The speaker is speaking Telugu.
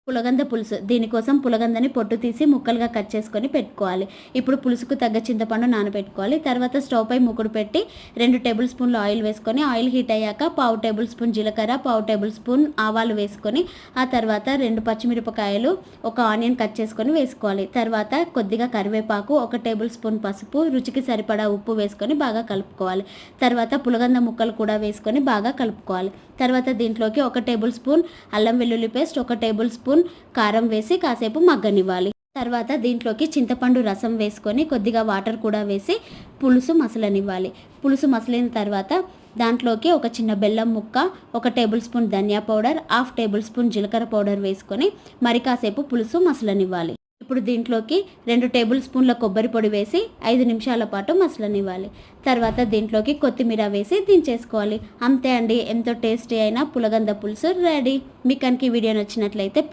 పులగంద పులుసు. దీనికోసం పులగందని పొట్టు తీసి ముక్కలుగా కట్ చేసుకొని పెట్టుకోవాలి. ఇప్పుడు పులుసుకు తగ్గ చింతపండు నానబెట్టుకోవాలి. తర్వాత స్టవ్ పై మూకుడు పెట్టి 2 టేబుల్ స్పూన్లు ఆయిల్ వేసుకొని ఆయిల్ హీట్ అయ్యాక 1/2 టేబుల్ స్పూన్ జీలకర్ర, 1/2 టేబుల్ స్పూన్ ఆవాలు వేసుకొని ఆ తర్వాత 2 పచ్చిమిరపకాయలు, 1 ఆనియన్ కట్ చేసుకొని వేసుకోవాలి. తర్వాత కొద్దిగా కరివేపాకు, 1 టేబుల్ స్పూన్ పసుపు, రుచికి సరిపడా ఉప్పు వేసుకొని బాగా కలుపుకోవాలి. తర్వాత పులగంద ముక్కలు కూడా వేసుకొని బాగా కలుపుకోవాలి. తర్వాత దీంట్లోకి 1 టేబుల్ స్పూన్ అల్లం వెల్లుల్లి పేస్ట్, 1 టేబుల్ స్పూన్ కారం వేసి కాసేపు మగ్గనివ్వాలి. తర్వాత దీంట్లోకి చింతపండు రసం వేసుకొని కొద్దిగా వాటర్ కూడా వేసి పులుసు మసలనివ్వాలి. పులుసు మసలిన తర్వాత దాంట్లోకి ఒక చిన్న బెల్లం ముక్క, 1 టేబుల్ స్పూన్ ధనియా పౌడర్, 1/2 టేబుల్ స్పూన్ జీలకర్ర పౌడర్ వేసుకొని మరి కాసేపు పులుసు మసలనివ్వాలి. ఇప్పుడు దీంట్లోకి 2 టేబుల్ స్పూన్ల కొబ్బరి పొడి వేసి 5 నిమిషాల పాటు మసలనివ్వాలి. తర్వాత దీంట్లోకి కొత్తిమీర వేసి దించేసుకోవాలి. అంతే అండి, ఎంతో టేస్టీ అయిన పులగంద పులుసు రెడీ. మీకు కనుక ఈ వీడియో నచ్చినట్లయితే